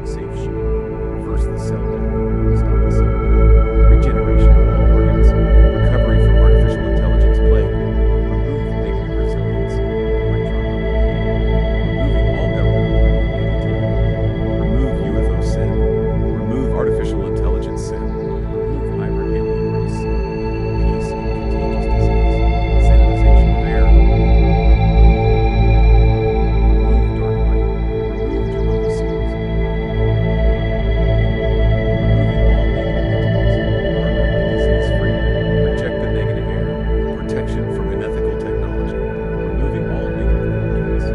electronic safe shield. First, the cell death. Stop the cell death. Regeneration of all organs. Recovery from artificial intelligence plague. Remove negative resilience. Removing all government negativity. Remove UFO sin. Remove artificial intelligence sin. Remove hybrid alien race. Peace and contagious disease. Sanitization of air. Remove dark light. Remove Jehovah's seals. Removing all negative entities. Permanently disease-free. Reject the negative air. Protection from unethical technology. Removing all negative proteins.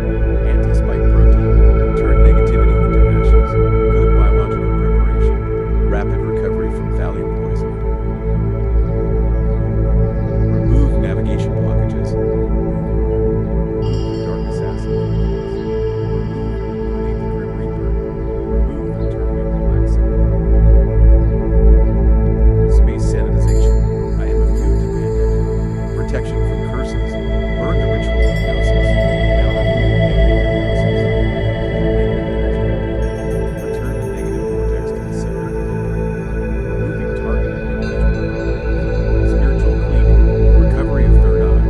Anti-spike protein. Turn negativity into ashes. Good biological preparation. Rapid recovery from thallium poisoning. Remove navigation blockages. Remove the dark assassin. Remove the Grim Reaper. Remove and terminate the Black Sun. Space sanitization. I am immune to pandemic. Protection from curses. Burn the ritual of hypnosis. Now removing negative hypnosis. Return the negative vortex to the center. Removing targeted individual. Spiritual cleaning. Recovery of third eye.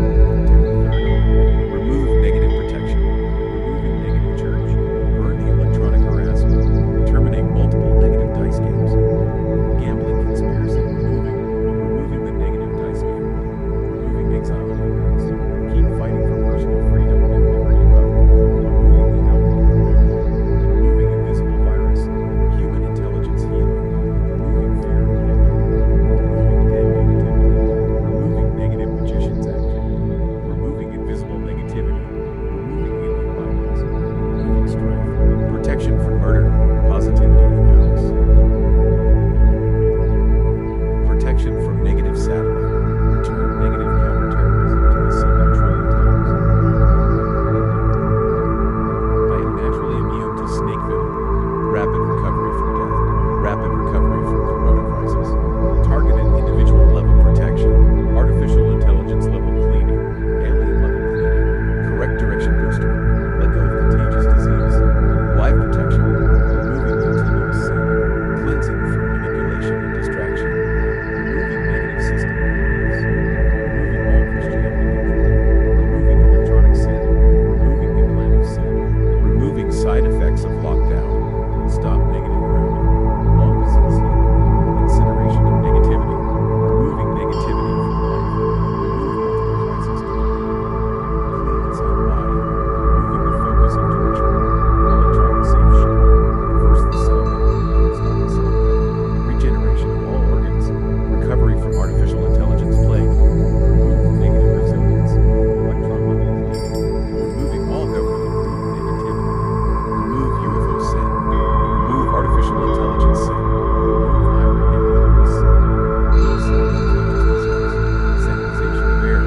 Protect the third eye. Remove negative protection. Removing negative church. Burn the electronic harassment. Terminate multiple negative dice games. Gambling conspiracy. Removing the negative dice game. Removing exile ignorance. Keep fighting for personal freedom and never give up. Removing the alcohol. Removing invisible virus. Human intelligence healing. Removing fear and anger. Removing dead negativity. Removing negative magicians activity. Removing invisible negativity. Removing alien violence. Removing strife. Protection from murder, positivity, and house. Protection from negative satellite. Return negative counterterrorism to the sun 1 trillion times. I am naturally immune to snake venom. Rapid recovery from death. Rapid recovery from corona crisis. Targeted individual level protection. Artificial intelligence level cleaning. Alien level cleaning. Correct direction booster. Let go of contagious disease. Life protection. Removing continuous sin. Cleansing from manipulation and distraction. Removing negative system. Removing all Christianity control. Removing electronic sin. Removing implant of sin. Removing side effects of lockdown. Stop negative grounding. Long disease healing. Incineration of negativity. Removing negativity from life. Remove multiple crises. Clean inside the body. Removing the focus of torture. Electronic safe shield. First the cell death. Stop the cell death. Regeneration of all organs. Recovery from artificial intelligence plague. Remove negative resilience. Electromagnetic cleaning. Removing all government negativity. Remove UFO sin. Remove artificial intelligence sin. Remove hybrid alien race. Peace and contagious disease. Sanitization of air.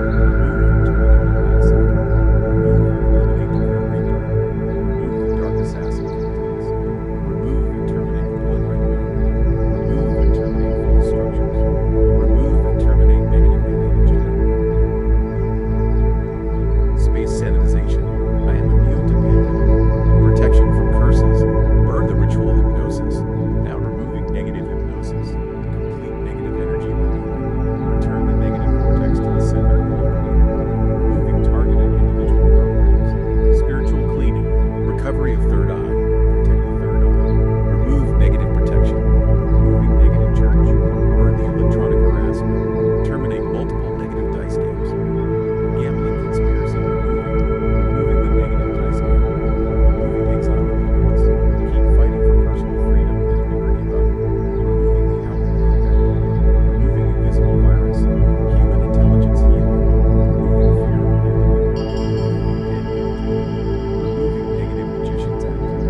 Remove and terminate the Black Sun. Remove and eliminate the Grim Reaper. Remove the dark assassin entities. Remove and terminate the blood red moon. Remove and terminate false structures. Remove and terminate negative alien agenda. Space sanitization. I am immune to pandemic. Protection from curses. Burn the ritual hypnosis. Now removing negative hypnosis. Complete negative energy removal. Return the negative vortex to the center. Removing targeted individual programs. Spiritual cleaning. Recovery of third eye. Protect the third eye. Remove negative protection. Removing negative church. Burn the electronic harassment. Terminate multiple negative dice games. Gambling conspiracy. Removing the negative dice game. Removing exile ignorance. Keep fighting for personal freedom and never give up. Removing the alcohol effect. Removing invisible virus. Human intelligence healing. Removing fear and anger. Removing dead negativity. Removing negative magicians activity.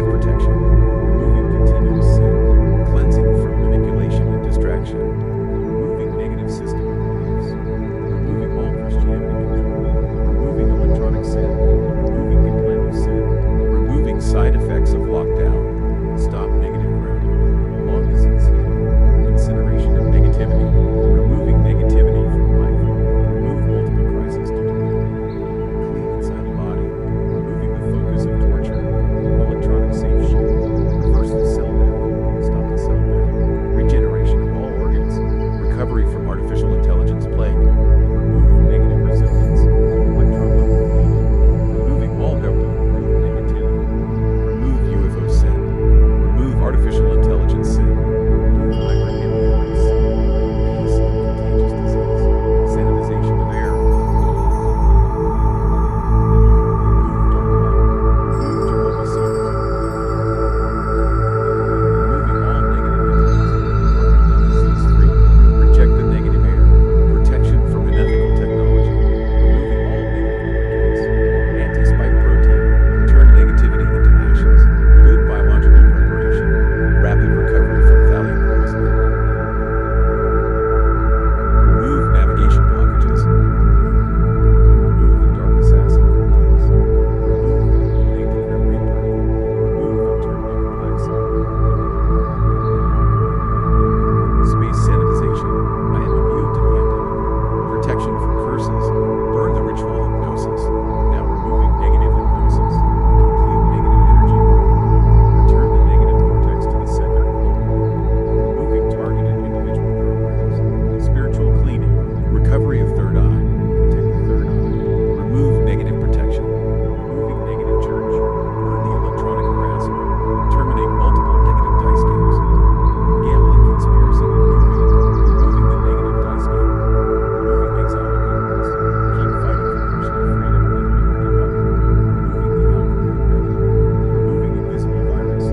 Life protection. Removing continuous sin. Cleansing from manipulation and distraction. Removing negative system beliefs. Removing all Christianity control. Removing electronic sin. Removing implant of sin. Removing side effects of lockdown. Stop negative grounding. Long disease healing. Incineration of negativity. Removing negativity from life. Remove multiple crises due to venom. Clean inside the body. Removing the focus of torture. Electronic safe shield. Reverse the cell death. Stop the cell death. Regeneration of all organs. Recovery from artificial intelligence plague. Remove negative resilience. Electron level cleaning. Removing all government-approved negativity. Remove UFO sin. Remove artificial intelligence sin. Remove hybrid alien race sin. Peace and contagious disease. Sanitization of air. Remove dark light. Remove Jehovian seals. Removing all negative entities. Permanently disease-free. Reject the negative air. Protection from unethical technology. Removing all negative lubricants. Anti-spike protein. Turn negativity into ashes. Good biological preparation. Rapid recovery from thallium poisoning. Remove navigation blockages. Remove the dark assassin vortex. Remove and eliminate the grim reaper. Remove and terminate the black sun. Space sanitization. I am immune to pandemic. Protection from curses. Burn the ritual hypnosis. Now removing negative hypnosis. Complete negative energy removal. Return the negative vortex to the center globally. Removing targeted individual programs. Spiritual cleaning. Recovery of third eye. Protect the third eye. Remove negative protection. Removing negative church. Burn the electronic harassment. Terminate multiple negative dice games. Gambling conspiracy removing. Removing the negative dice game. Removing exile ignorance. Keep fighting for personal freedom and never give up. Removing the alchemy of venom. Removing invisible virus.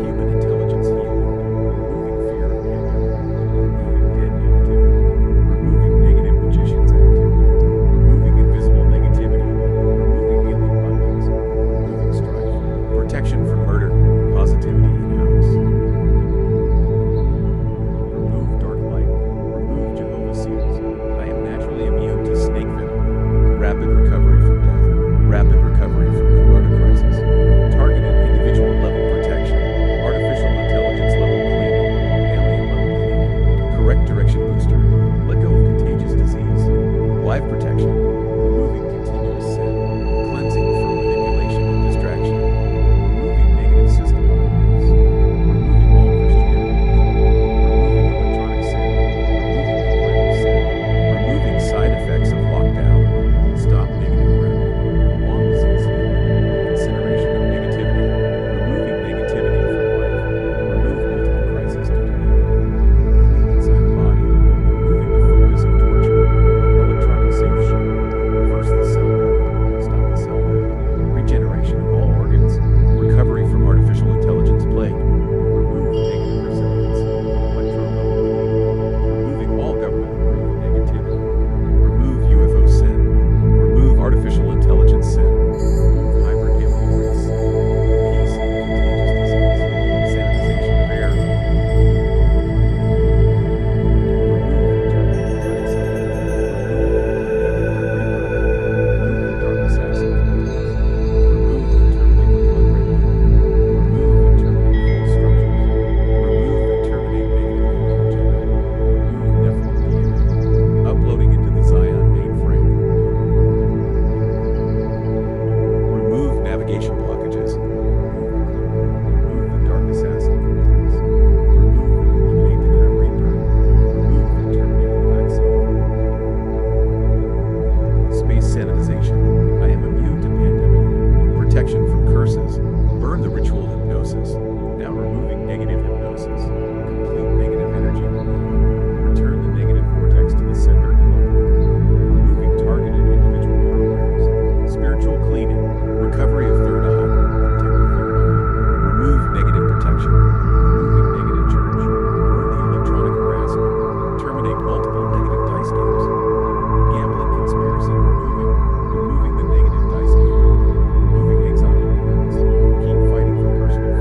Human intelligence healing. Removing fear of pandemic. Removing dead negativity. Removing negative magicians activity. Removing invisible negativity. Removing alien bindings. Removing strife. Protection from murder. Positivity in-house. Remove dark light. Remove Jehovah's seals. I am naturally immune to snake venom. Rapid recovery from death. Rapid recovery from corona crisis. Targeted individual level protection. Artificial intelligence level cleaning. Alien level cleaning. Correct direction booster. Let go of contagious disease. Life protection. Removing continuous sin. Cleansing from manipulation and distraction. Removing negative system beliefs. Removing all Christianity control. Removing electronic sin. Removing implant of sin. Removing side effects of lockdown. Stop negative grounding. Long disease healing. Incineration of negativity. Removing negativity from life. Remove multiple crises due to venom. Clean inside the body. Removing the focus of torture. Electronic safe shield. Reverse the cell death. Stop the cell death. Regeneration of all organs. Recovery from artificial intelligence plague. Remove negative resilience. Electron level cleaning. Removing all government-approved negativity. Remove UFO sin. Remove artificial intelligence sin. Remove hybrid alien race sin. Peace and contagious disease. Sanitization of air. Remove and terminate the black sun. Remove and eliminate the grim reaper. Remove the dark assassin vortex. Remove and terminate the blood red moon. Remove and terminate false structures. Remove and terminate negative human agenda. Remove Nephilim DNA. Uploading into the Zion mainframe. Remove navigation blockages. Remove the dark assassin vortex. Remove and eliminate the grim reaper. Remove and terminate the black sun. Space sanitization. I am immune to pandemic. Protection from curses. Burn the ritual hypnosis. Now removing negative hypnosis. Complete negative energy removal. Return the negative vortex to the center globally. Removing targeted individual programs. Spiritual cleaning. Recovery of third eye. Protect the third eye. Remove negative protection. Removing negative church. Burn the electronic harassment. Terminate multiple negative dice games. Gambling conspiracy removing. Removing the negative dice game. Removing exile ignorance. Keep fighting for personal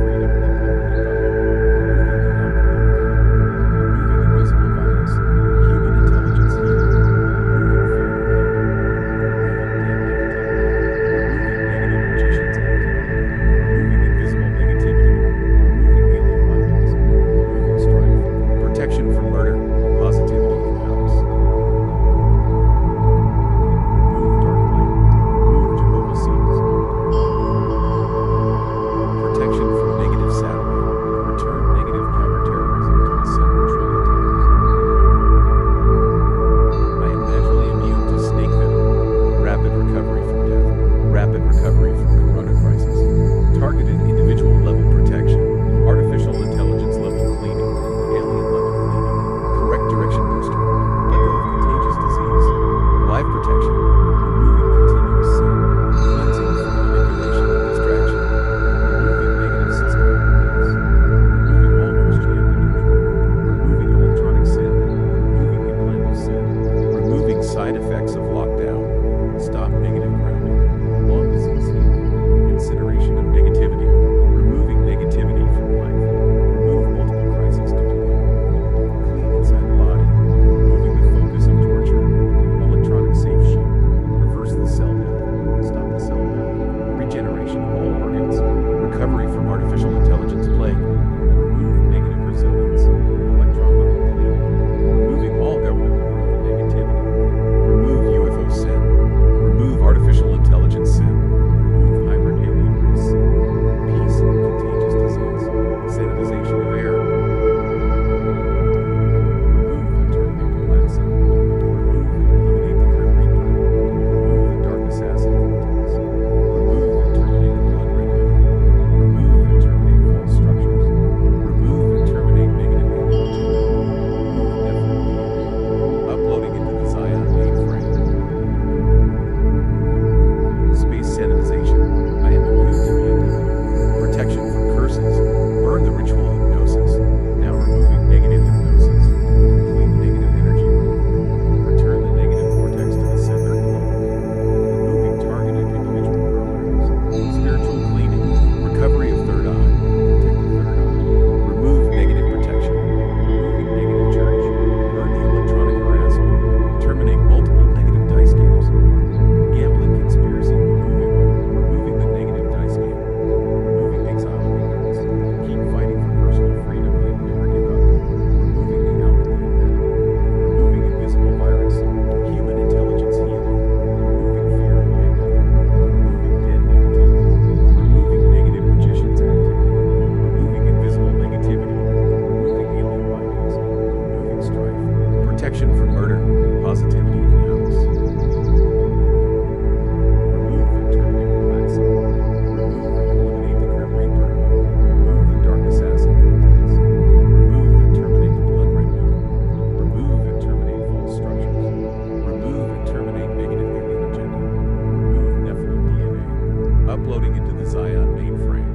downloading into the Xeon mainframe.